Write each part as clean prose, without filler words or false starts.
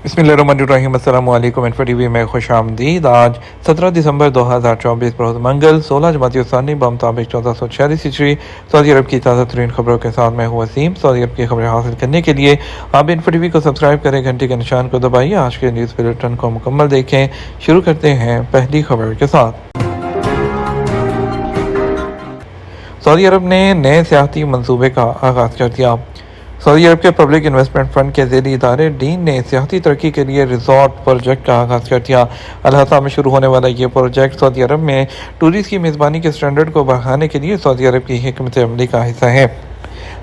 بسم اللہ الرحمن الرحیم۔ السلام علیکم۔ انفو ٹی وی میں خوش آمدید۔ آج 17 دسمبر 2024 بروز منگل 16 جمادی الثانی بمطابق 1446 ہجری سعودی عرب کی تازہ ترین خبروں کے ساتھ میں ہوں وسیم۔ سعودی عرب کی خبریں حاصل کرنے کے لیے آپ انفو ٹی وی کو سبسکرائب کریں، گھنٹی کے نشان کو دبائیے۔ آج کے نیوز بلیٹن کو مکمل دیکھیں۔ شروع کرتے ہیں پہلی خبر کے ساتھ۔ سعودی عرب نے نئے سیاحتی منصوبے کا آغاز کر دیا۔ سعودی عرب کے پبلک انویسٹمنٹ فنڈ کے ذیلی ادارے ڈین نے سیاحتی ترقی کے لیے ریزورٹ پروجیکٹ کا آغاز کر دیا۔ الحصہ میں شروع ہونے والا یہ پروجیکٹ سعودی عرب میں ٹورسٹ کی میزبانی کے سٹینڈرڈ کو بڑھانے کے لیے سعودی عرب کی حکمت عملی کا حصہ ہے۔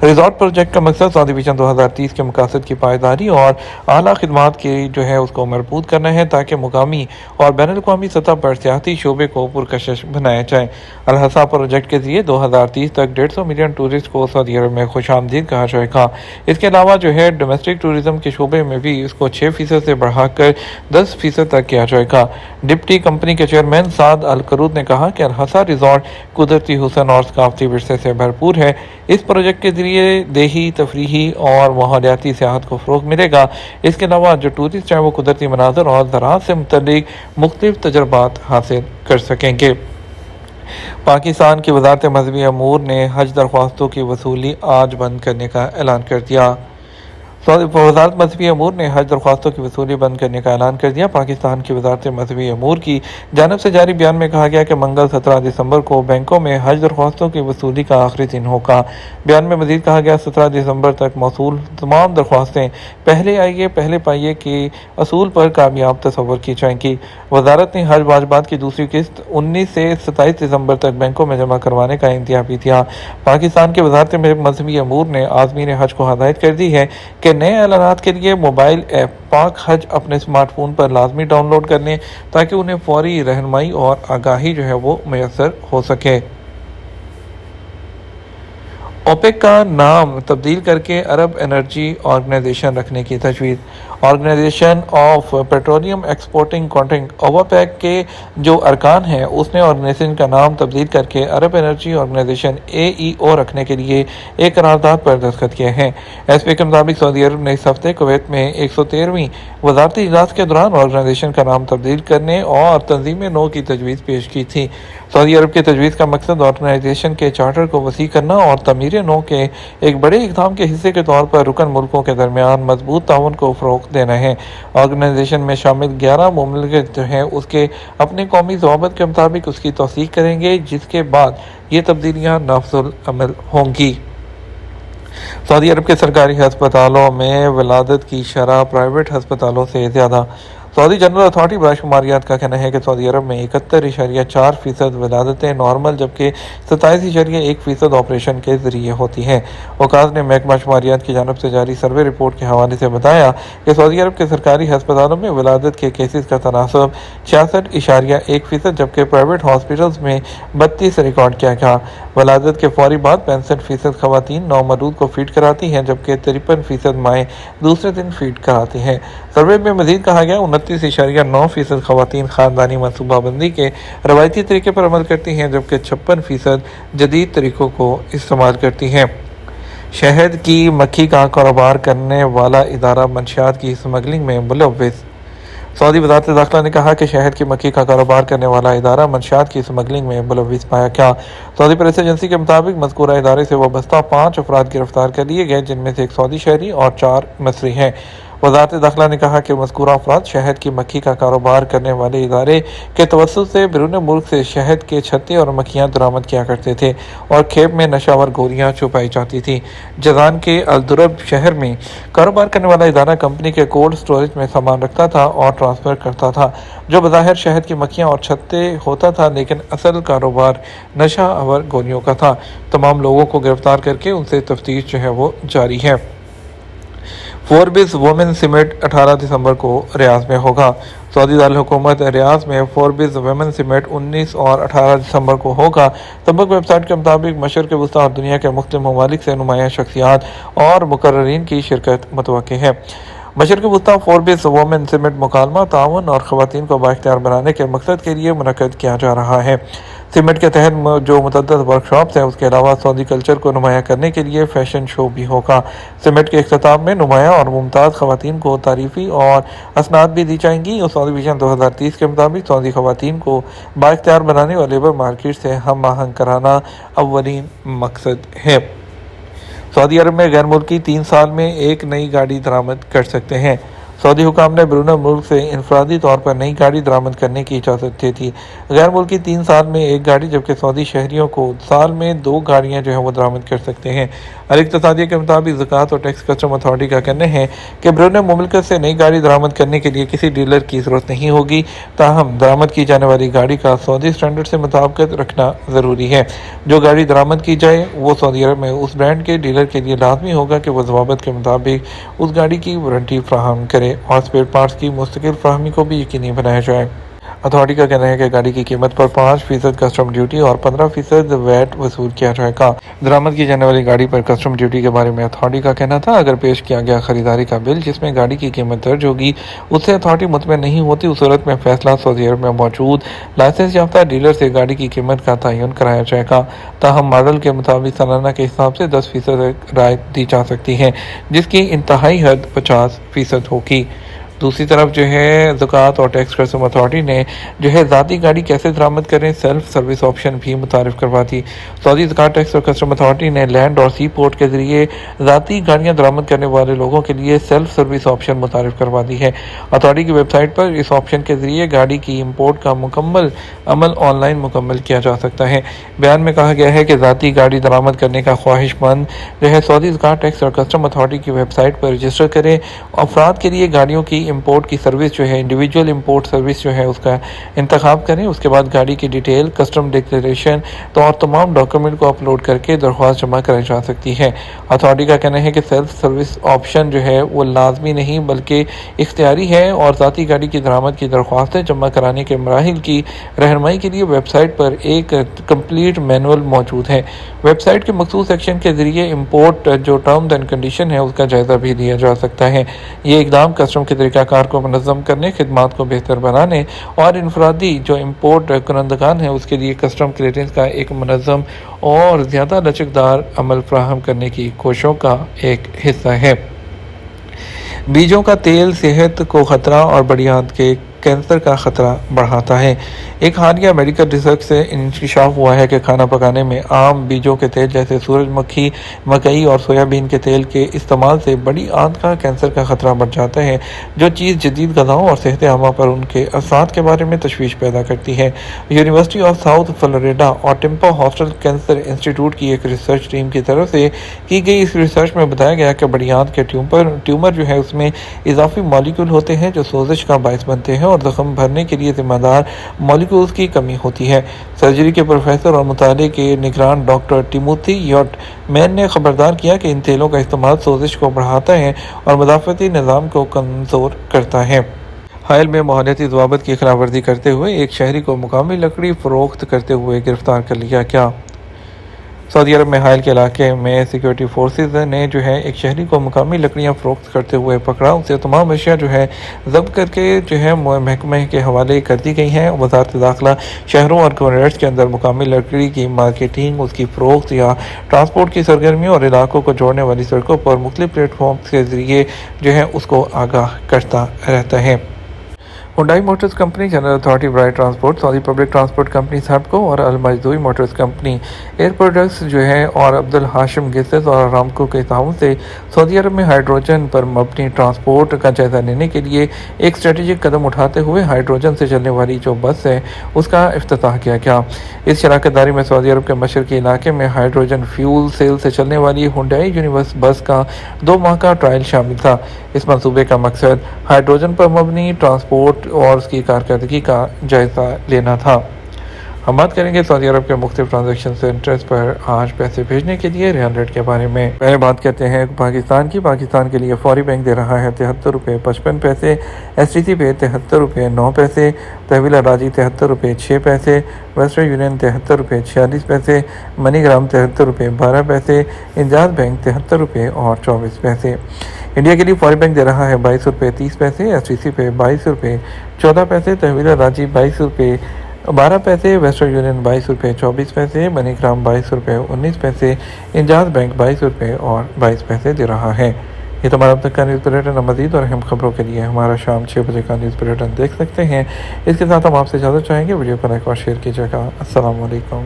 ریزورٹ پروجیکٹ کا مقصد سعودی ویژن 2030 کے مقاصد کی پائیداری اور اعلیٰ خدمات کی اس کو مربوط کرنا ہے تاکہ مقامی اور بین الاقوامی سطح پر سیاحتی شعبے کو پرکشش بنایا جائے۔ الحصہ پروجیکٹ کے ذریعے 2030 تک 150 ملین ٹورسٹ کو سعودی عرب میں خوش آمدید کہا جائے گا۔ اس کے علاوہ ڈومیسٹک ٹورزم کے شعبے میں بھی اس کو 6% سے بڑھا کر 10% تک کیا جائے گا۔ ڈپٹی کمپنی کے چیئرمین سعد القرود نے کہا کہ الحصہ ریزورٹ قدرتی حسن اور ثقافتی ورثے سے بھرپور ہے۔ اس پروجیکٹ کے ذریعے دیہی، تفریحی اور ماحولیاتی سیاحت کو فروغ ملے گا۔ اس کے علاوہ جو ٹورسٹ ہیں وہ قدرتی مناظر اور زراعت سے متعلق مختلف تجربات حاصل کر سکیں گے۔ پاکستان کی وزارت مذہبی امور نے حج درخواستوں کی وصولی آج بند کرنے کا اعلان کر دیا۔ وزارت مذہبی امور نے حج درخواستوں کی وصولی بند کرنے کا اعلان کر دیا۔ پاکستان کی وزارت مذہبی امور کی جانب سے جاری بیان میں کہا گیا کہ منگل 17 دسمبر کو بینکوں میں حج درخواستوں کی وصولی کا آخری دن ہوگا۔ بیان میں مزید کہا گیا 17 دسمبر تک موصول تمام درخواستیں پہلے آئیے پہلے پائیے کے اصول پر کامیاب تصور کی جائیں گی۔ وزارت نے حج واجبات کی دوسری قسط 19 سے 27 دسمبر تک بینکوں میں جمع کروانے کا انتباہ بھی دیا۔ پاکستان کی وزارت مذہبی امور نے عازمین حج کو ہدایت کر دی ہے کہ نئے اعلانات کے لیے موبائل ایپ پاک حج اپنے سمارٹ فون پر لازمی ڈاؤن لوڈ کر لیں تاکہ انہیں فوری رہنمائی اور آگاہی وہ میسر ہو سکے۔ اوپیک کا نام تبدیل کر کے عرب انرجی آرگنائزیشن رکھنے کی تجویز۔ Organization of petroleum exporting country OPEC کے جو ارکان ہیں اس نے آرگنائزیشن کا نام تبدیل کر کے عرب انرجی آرگنائزیشن AEO رکھنے کے لیے ایک قرارداد پر دستخط کیے ہیں۔ ایس پی کے مطابق سعودی عرب نے اس ہفتے کویت میں 113ویں وزارتی اجلاس کے دوران آرگنائزیشن کا نام تبدیل کرنے اور تنظیم نو کی تجویز پیش کی تھی۔ سعودی عرب کی تجویز کا مقصد آرگنائزیشن کے چارٹر کو وسیع کرنا اور تعمیر نو کے ایک بڑے اقدام کے حصے کے طور پر رکن ملکوں کے درمیان مضبوط تعاون کو فروغ دینا ہے۔ آرگنائزیشن میں شامل 11 ممالک اس کے اپنے قومی ضوابط کے مطابق اس کی توثیق کریں گے، جس کے بعد یہ تبدیلیاں نافذ العمل ہوں گی۔ سعودی عرب کے سرکاری ہسپتالوں میں ولادت کی شرح پرائیویٹ ہسپتالوں سے زیادہ۔ سعودی جنرل اتھارٹی برائے شماریات کا کہنا ہے کہ سعودی عرب میں 71.4% ولادتیں نارمل جبکہ 27.1% آپریشن کے ذریعے ہوتی ہیں۔ اوقاز نے محکمہ شماریات کی جانب سے جاری سروے رپورٹ کے حوالے سے بتایا کہ سعودی عرب کے سرکاری ہسپتالوں میں ولادت کے کیسز کا تناسب 66.1% جبکہ پرائیویٹ ہاسپٹلز میں 32 ریکارڈ کیا گیا۔ ولادت کے فوری بعد 65% خواتین نومولود کو فیڈ کراتی ہیں جبکہ 53% مائیں دوسرے دن فیڈ کراتی ہیں۔ سروے میں مزید کہا گیا 29.9% خواتین خاندانی منصوبہ بندی کے روایتی طریقے پر عمل کرتی ہیں جبکہ 56% جدید طریقوں کو استعمال کرتی ہیں۔ شہد کی مکھی کا کاروبار کرنے والا ادارہ منشیات کی اسمگلنگ میں ملوث۔ سعودی وزارت داخلہ نے کہا کہ شہد کی مکھی کا کاروبار کرنے والا ادارہ منشیات کی اسمگلنگ میں ملوث پایا گیا۔ سعودی پریس ایجنسی کے مطابق مذکورہ ادارے سے وابستہ 5 افراد گرفتار کر لیے گئے جن میں سے ایک سعودی شہری اور 4 مصری ہیں۔ وزارت داخلہ نے کہا کہ مذکورہ افراد شہد کی مکھی کا کاروبار کرنے والے ادارے کے توسط سے بیرون ملک سے شہد کے چھتے اور مکھیاں درآمد کیا کرتے تھے اور کھیپ میں نشاور گولیاں چھپائی جاتی تھیں۔ جازان کے الدرب شہر میں کاروبار کرنے والا ادارہ کمپنی کے کولڈ سٹوریج میں سامان رکھتا تھا اور ٹرانسفر کرتا تھا جو بظاہر شہد کی مکھیاں اور چھتے ہوتا تھا لیکن اصل کاروبار نشہ آور گولیوں کا تھا۔ تمام لوگوں کو گرفتار کر کے ان سے تفتیش وہ جاری ہے۔ فوربس وومن سمٹ 18 دسمبر کو ریاض میں ہوگا۔ سعودی دارالحکومت ریاض میں فوربس وومن سمٹ 19 اور 18 دسمبر کو ہوگا۔ سبق ویب سائٹ کے مطابق مشرق وسطیٰ اور دنیا کے مختلف ممالک سے نمایاں شخصیات اور مقررین کی شرکت متوقع ہے۔ मशरक़ी वस्ती फोरबिस वुमेन समिट मुकालमा ताउन और ख़वातीन को बाइख्तियार बनाने के मकसद के लिए मुनक़्क़द किया जा रहा है। समिट के तहत जो मुतअद्दिद वर्कशॉप्स हैं उसके अलावा सऊदी कल्चर को नुमाया करने के लिए फ़ैशन शो भी होगा। समिट के इख्तिताम में नुमाया और मुमताज़ ख़वातीन को तारीफ़ी और असनाद भी दी जाएंगी और सऊदी विजन 2030 के मुताबिक सऊदी ख़वातीन को बाइख्तियार बनाने और लेबर मार्केट से हम आहंग कराना अव्वलीन मकसद है। सऊदी अरब में गैर मुल्की 3 साल में एक नई गाड़ी दरामद कर सकते हैं। सऊदी हुकाम ने बैरून मुल्क से इनफरादी तौर पर नई गाड़ी दरामद करने की इजाज़त दी थी। गैर मुल्की 3 साल में एक गाड़ी, जबकि सऊदी शहरियों को साल में 2 गाड़ियाँ जो है वो दरामद कर सकते हैं। अल-इक्तिसादिया के मुताबिक ज़कात और टैक्स कस्टम अथॉरिटी का कहना है कि बैरून मुल्क से नई गाड़ी दरामद करने के लिए किसी डीलर की ज़रूरत नहीं होगी। ताहम दरामद की जाने वाली गाड़ी का सऊदी स्टैंडर्ड से मुताबिकत रखना ज़रूरी है। जो गाड़ी दरामद की जाए वो सऊदी अरब में उस ब्रांड के डीलर के लिए लाजमी होगा कि वह ज़वाबित के मुताबिक उस गाड़ी की वारंटी फराहम करे और स्पेयर पार्ट्स की मुस्तकिल फराहमी को भी यकीनी बनाया जाए। अथॉरिटी का कहना है कि गाड़ी की कीमत पर 5% कस्टम ड्यूटी और 15% वैट वसूल किया जाएगा। दरामद की जाने वाली गाड़ी पर कस्टम ड्यूटी के बारे में अथॉरिटी का कहना था, अगर पेश किया गया खरीदारी का बिल जिसमें गाड़ी की कीमत दर्ज होगी उससे अथॉरिटी मुतमईन नहीं होती, उस सूरत में फैसला सऊदी अरब में मौजूद लाइसेंस याफ्ता डीलर से गाड़ी की कीमत का तयन कराया जाएगा। ताहम मॉडल के मुताबिक सालाना के हिसाब से 10% रायत दी जा सकती है, जिसकी इंतहाई हद 50% होगी। दूसरी तरफ जो है ज़कात और टैक्स कस्टम अथॉरिटी ने जो है ज़ाती गाड़ी कैसे दरामद करें सेल्फ सर्विस ऑप्शन भी मुतारिफ करवा दी। सऊदी ज़कात टैक्स और कस्टम अथॉरिटी ने लैंड और सी पोर्ट के ज़रिए ज़ाती गाड़ियाँ दरामद करने वाले लोगों के लिए सेल्फ सर्विस ऑप्शन मुतारिफ करवा दी है। अथॉरिटी की वेबसाइट पर इस ऑप्शन के ज़रिए गाड़ी की इम्पोर्ट का मुकम्मल अमल ऑनलाइन मुकम्मल किया जा सकता है। बयान में कहा गया है कि ज़ाती गाड़ी दरामद करने का ख्वाहिशमंद जो है सऊदी ज़कात टैक्स और कस्टम अथॉरिटी की वेबसाइट पर रजिस्टर करें। अफराद के लिए गाड़ियों की इंपोर्ट की सर्विस जो है इंडिविजुअल इंपोर्ट सर्विस जो है उसका इंतखाब करें। उसके बाद गाड़ी की डिटेल, कस्टम डिक्लेरेशन तो और तमाम डॉक्यूमेंट को अपलोड करके दरख्वास्त जमा कराई जा सकती है। अथॉरिटी का कहना है कि सेल्फ सर्विस ऑप्शन जो है वो लाजमी नहीं बल्कि इख्तियारी है और ज़ाती गाड़ी की दरामद की दरख्वास्तें जमा कराने के मराहिल की रहनुमाई के लिए वेबसाइट पर एक कंप्लीट मैनुअल मौजूद है। वेबसाइट के मखसूस सेक्शन के ज़रिए इंपोर्ट जो टर्म्स एंड कंडीशन है उसका जायज़ा भी लिया जा सकता है। ये इकदाम कस्टम के तरीक़ाकार को मुनज़्ज़म करने, खिदमात को बेहतर बनाने और इनफरादी जो इंपोर्ट कुनंदगान है उसके लिए कस्टम क्लियरेंस का एक मुनज़्ज़म और ज़्यादा लचकदार अमल फराहम करने की कोशिशों का एक हिस्सा है। बीजों का तेल सेहत को खतरा और बड़ियाद के कैंसर का खतरा बढ़ाता है। एक हालिया मेडिकल रिसर्च से इंकशाफ हुआ है कि खाना पकाने में आम बीजों के तेल जैसे सूरजमुखी, मकई और सोयाबीन के तेल के इस्तेमाल से बड़ी आंत का कैंसर का खतरा बढ़ जाता है, जो चीज़ जदीद ग़िज़ाओं और सेहत आमा पर उनके असरात के बारे में तशवीश पैदा करती है। यूनिवर्सिटी ऑफ साउथ फ्लोरिडा और टिम्पा हॉस्टल कैंसर इंस्टीट्यूट की एक रिसर्च टीम की तरफ से की गई इस रिसर्च में बताया गया कि बड़ी आंत के ट्यूमर जो है उसमें इजाफी मॉलिक्यूल होते हैं जो सोजिश का बायस बनते हैं और जख्म भरने के लिए जिम्मेदार मॉलिक्यूल्स की कमी होती है। सर्जरी के प्रोफेसर और मुताले के निगरान डॉक्टर टिमोथी यॉट मैन ने खबरदार किया कि इन तेलों का इस्तेमाल सोजिश को बढ़ाता है और मदाफ़ती निज़ाम को कमज़ोर करता है। हाल में माहौलियाती ज़वाबित की खिलाफ वर्जी करते हुए एक शहरी को मुकामी लकड़ी फ़रोख्त करते हुए गिरफ्तार कर लिया गया। सऊदी अरब में हाल के इलाके में सिक्योरिटी फोर्सेस ने जो है एक शहरी को मुकामी लकड़ियां फ़रोख्त करते हुए पकड़ा। उसे तमाम अशिया जो है जब्त करके जो है महकमे के हवाले कर दी गई हैं। वज़ारत दाखिला शहरों और कम्युनिटीज़ के अंदर मुकामी लकड़ी की मार्केटिंग, उसकी फ़रोख्त या ट्रांसपोर्ट की सरगर्मियों और इलाकों को जोड़ने वाली सड़कों पर मुख्तलिफ प्लेटफॉर्म के ज़रिए जो है उसको आगाह करता रहता है। Hyundai motors company, general authority for transport, Saudi public transport company SAPTCO और Al Majdouie motors company air products जो है और अब्दुल हाशिम गैसेस और अरामको के ताउन से सऊदी अरब में हाइड्रोजन पर मबनी ट्रांसपोर्ट का जायज़ा लेने के लिए एक स्ट्रेटेजिक कदम उठाते हुए हाइड्रोजन से चलने वाली जो बस है उसका इफ्तिताह किया गया। इस शराकत दारी में सऊदी अरब के मशरकी इलाके में हाइड्रोजन फ्यूल सेल से चलने वाली हुंडई यूनिवर्स बस का 2 माह का ट्रायल शामिल था। इस मंसूबे का मकसद हाइड्रोजन पर मबनी ट्रांसपोर्ट और उसकी कारकर्दगी का जायज़ा लेना था। हम बात करेंगे सऊदी अरब के मुख्तलिफ ट्रांजेक्शन सेंटर्स पर आज पैसे भेजने के लिए रियाल रेट के बारे में। पहले बात करते हैं पाकिस्तान की। पाकिस्तान के लिए फौरी बैंक दे रहा है 73 रुपये 55 पैसे, STC पे 73 रुपये 9 पैसे, तहवील अराजी 73 रुपये 6 पैसे, वेस्टर्न यूनियन 73 रुपये 46 पैसे, मनीग्राम 73 रुपये 12 पैसे, इंजाज बैंक 73 रुपये और 24 पैसे। انڈیا کے لیے فوری بینک دے رہا ہے 22 روپے 30 پیسے، ایس ٹی سی پہ 22 روپے 14 پیسے، تحویل راجی 22 روپے 12 پیسے، ویسٹرن یونین 22 روپے 24 پیسے، منی گرام 22 روپے 19 پیسے، انجاز بینک 22 روپے اور 22 پیسے دے رہا ہے۔ یہ تو ہمارا اب تک کا نیوز بلیٹن۔ مزید اور اہم خبروں کے لیے ہمارا شام 6 بجے کا نیوز بلیٹن دیکھ سکتے ہیں۔ اس کے ساتھ ہم آپ سے اجازت چاہیں گے، ویڈیو کو لائک اور شیئر کیجیے گا۔ السلام علیکم۔